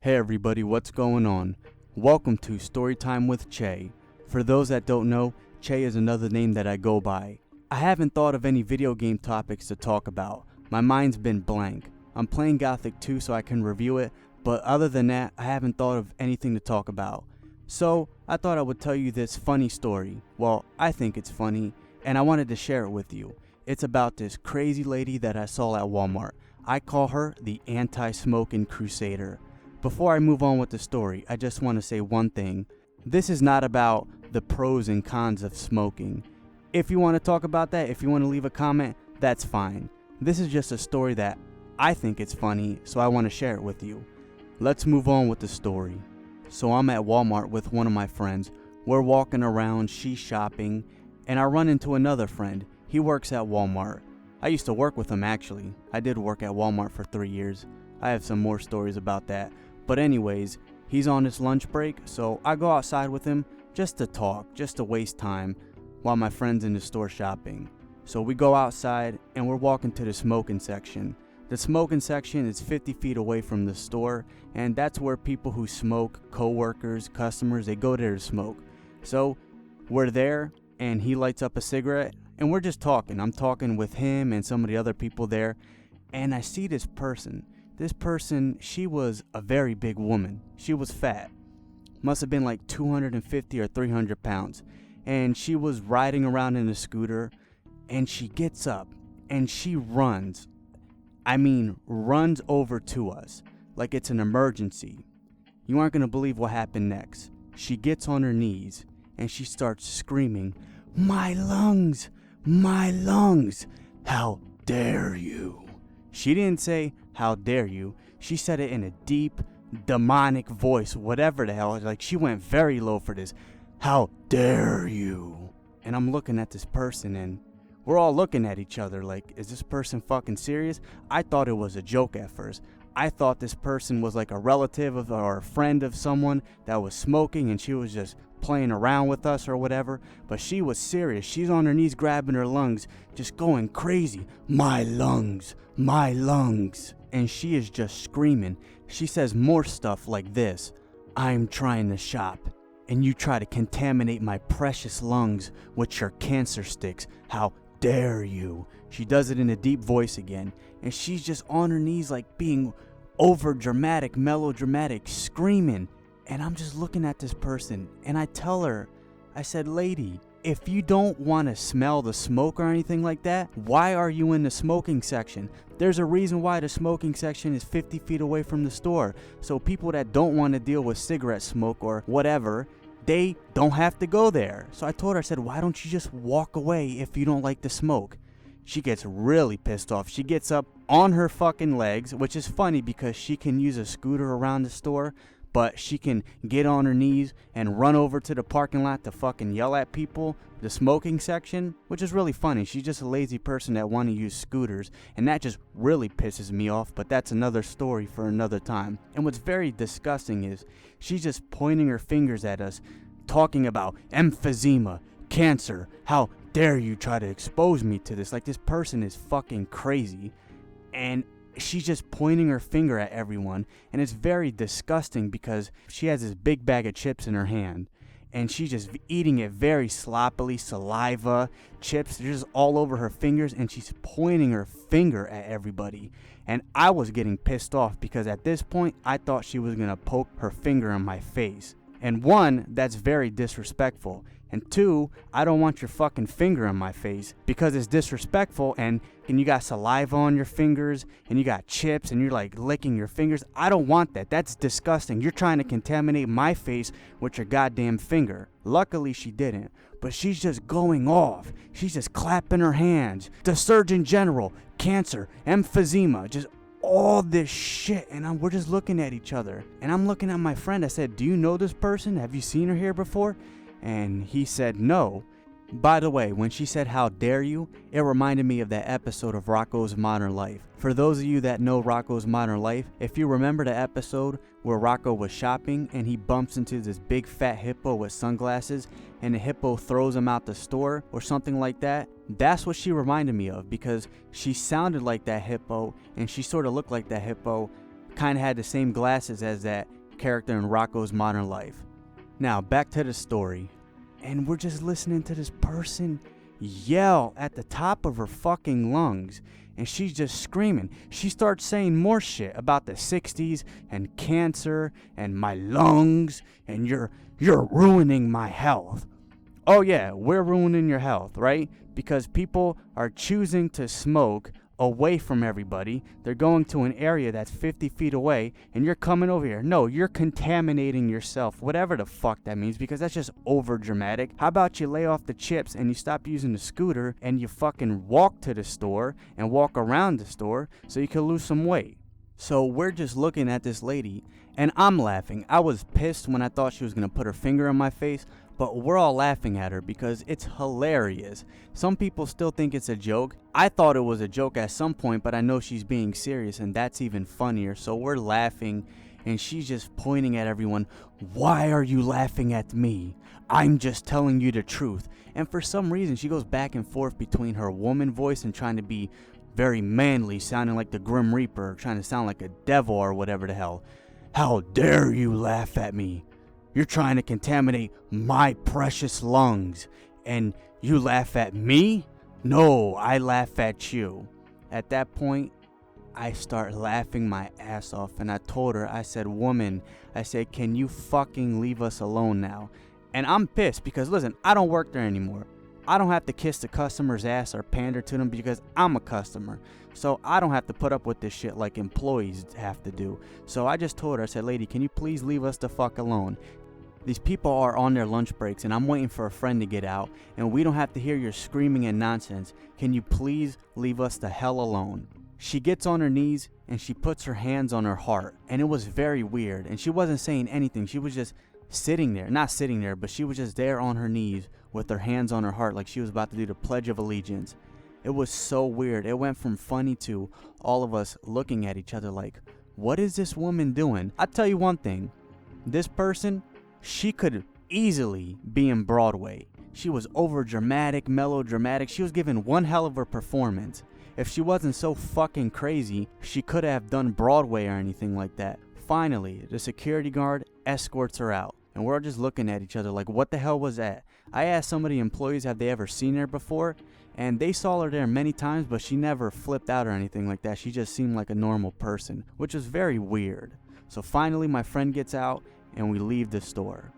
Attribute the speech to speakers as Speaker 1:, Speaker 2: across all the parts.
Speaker 1: Hey everybody, what's going on? Welcome to Storytime with Che. For those that don't know, Che is another name that I go by. I haven't thought of any video game topics to talk about. My mind's been blank. I'm playing Gothic 2 so I can review it, but other than that, I haven't thought of anything to talk about. So, I thought I would tell you this funny story. Well, I think it's funny, and I wanted to share it with you. It's about this crazy lady that I saw at Walmart. I call her the anti-smoking crusader. Before I move on with the story, I just want to say one thing. This is not about the pros and cons of smoking. If you want to talk about that, if you want to leave a comment, that's fine. This is just a story that I think it's funny, so I want to share it with you. Let's move on with the story. So I'm at Walmart with one of my friends. We're walking around, she's shopping, and I run into another friend. He works at Walmart. I used to work with him actually. I did work at Walmart for 3 years. I have some more stories about that. But anyways, he's on his lunch break, so I go outside with him just to talk, just to waste time while my friend's in the store shopping. So we go outside and we're walking to the smoking section. The smoking section is 50 feet away from the store, and that's where people who smoke, co-workers, customers, they go there to smoke. So we're there and he lights up a cigarette and we're just talking. I'm talking with him and some of the other people there, and I see this person. This person, she was a very big woman. She was fat. Must have been like 250 or 300 pounds. And she was riding around in a scooter, and she gets up and she runs. Runs over to us like it's an emergency. You aren't going to believe what happened next. She gets on her knees and she starts screaming, "My lungs! My lungs! How dare you!" She didn't say, "How dare you?" She said it in a deep, demonic voice, whatever the hell. Like, she went very low for this. "How dare you?" And I'm looking at this person, and we're all looking at each other like, is this person fucking serious? I thought it was a joke at first. I thought this person was like a relative of or a friend of someone that was smoking, and she was just playing around with us or whatever, but she was serious. She's on her knees grabbing her lungs, just going crazy. "My lungs, my lungs." And she is just screaming. She says more stuff like this: "I'm trying to shop, and you try to contaminate my precious lungs with your cancer sticks. How dare you?" She does it in a deep voice again, and she's just on her knees like being over dramatic, melodramatic, screaming. And I'm just looking at this person, and I tell her, I said, "Lady, if you don't want to smell the smoke or anything like that, why are you in the smoking section? There's a reason why the smoking section is 50 feet away from the store. So people that don't want to deal with cigarette smoke or whatever, they don't have to go there." So I told her, I said, "Why don't you just walk away if you don't like the smoke?" She gets really pissed off. She gets up on her fucking legs, which is funny because she can use a scooter around the store, but she can get on her knees and run over to the parking lot to fucking yell at people, the smoking section, which is really funny. She's just a lazy person that want to use scooters, and that just really pisses me off, but that's another story for another time. And what's very disgusting is she's just pointing her fingers at us, talking about emphysema, cancer. How dare you try to expose me to this? Like, this person is fucking crazy. And she's just pointing her finger at everyone, and it's very disgusting because she has this big bag of chips in her hand, and she's just eating it very sloppily. Saliva, chips, they're just all over her fingers, and she's pointing her finger at everybody. And I was getting pissed off because at this point I thought she was gonna poke her finger in my face. And one, that's very disrespectful. And two, I don't want your fucking finger in my face because it's disrespectful, and you got saliva on your fingers and you got chips and you're like licking your fingers. I don't want that. That's disgusting. You're trying to contaminate my face with your goddamn finger. Luckily she didn't, but she's just going off. She's just clapping her hands. The Surgeon General, cancer, emphysema, just all this shit, and we're just looking at each other. And I'm looking at my friend. I said, "Do you know this person? Have you seen her here before?" And he said no. By the way, when she said "how dare you," it reminded me of that episode of Rocko's Modern Life. For those of you that know Rocko's Modern Life, if you remember the episode where Rocko was shopping and he bumps into this big fat hippo with sunglasses, and the hippo throws him out the store or something like that, that's what she reminded me of, because she sounded like that hippo and she sort of looked like that hippo kind of had the same glasses as that character in Rocko's Modern Life. Now, back to the story. And we're just listening to this person yell at the top of her fucking lungs. And she's just screaming. She starts saying more shit about the 60s and cancer and my lungs and you're ruining my health. Oh yeah, we're ruining your health, right? Because people are choosing to smoke away from everybody. They're going to an area that's 50 feet away and you're coming over here. No, you're contaminating yourself, whatever the fuck that means, because that's just over dramatic. How about you lay off the chips and you stop using the scooter and you fucking walk to the store and walk around the store so you can lose some weight? So we're just looking at this lady and I'm laughing. I was pissed when I thought she was going to put her finger in my face, but we're all laughing at her because it's hilarious. Some people still think it's a joke. I thought it was a joke at some point, but I know she's being serious and that's even funnier. So we're laughing and she's just pointing at everyone. Why are you laughing at me? I'm just telling you the truth. And for some reason she goes back and forth between her woman voice and trying to be very manly, sounding like the Grim Reaper, trying to sound like a devil or whatever the hell. How dare you laugh at me? You're trying to contaminate my precious lungs, and you laugh at me? No, I laugh at you. At that point, I start laughing my ass off, and I told her, I said, woman, I said, can you fucking leave us alone now? And I'm pissed because, listen, I don't work there anymore. I don't have to kiss the customer's ass or pander to them because I'm a customer. So I don't have to put up with this shit like employees have to do. So I just told her, I said, lady, can you please leave us the fuck alone? These people are on their lunch breaks and I'm waiting for a friend to get out and we don't have to hear your screaming and nonsense. Can you please leave us the hell alone? She gets on her knees and she puts her hands on her heart, and it was very weird, and she wasn't saying anything. She was just sitting there, not sitting there, but she was just there on her knees with her hands on her heart like she was about to do the Pledge of Allegiance. It was so weird. It went from funny to all of us looking at each other like, what is this woman doing? I'll tell you one thing. This person, she could easily be in Broadway. She was over dramatic, melodramatic. She was giving one hell of a performance. If she wasn't so fucking crazy, she could have done Broadway or anything like that. Finally, the security guard escorts her out, and we're all just looking at each other like, what the hell was that? I asked some of the employees, have they ever seen her before? And they saw her there many times, but she never flipped out or anything like that. She just seemed like a normal person, which was very weird. So finally, my friend gets out, and we leave the store.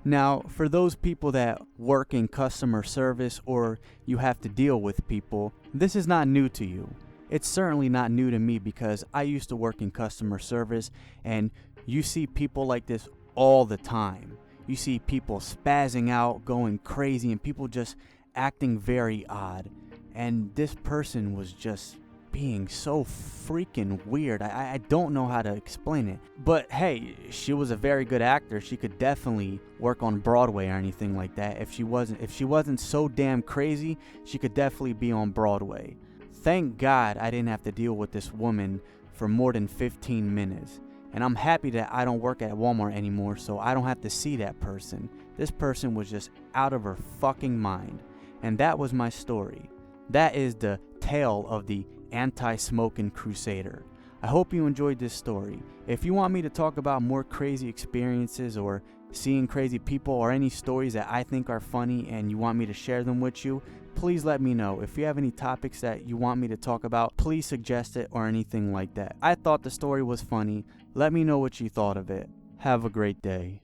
Speaker 1: Now, for those people that work in customer service or you have to deal with people, this is not new to you. It's certainly not new to me because I used to work in customer service, and you see people like this all the time. You see people spazzing out, going crazy, and people just acting very odd. And this person was just being so freaking weird. I don't know how to explain it. But hey, she was a very good actor. She could definitely work on Broadway or anything like that. If she wasn't so damn crazy, she could definitely be on Broadway. Thank God I didn't have to deal with this woman for more than 15 minutes. And I'm happy that I don't work at Walmart anymore, so I don't have to see that person. This person was just out of her fucking mind. And that was my story. That is the tale of the anti-smoking crusader. I hope you enjoyed this story. If you want me to talk about more crazy experiences or seeing crazy people or any stories that I think are funny and you want me to share them with you, please let me know. If you have any topics that you want me to talk about, please suggest it or anything like that. I thought the story was funny. Let me know what you thought of it. Have a great day.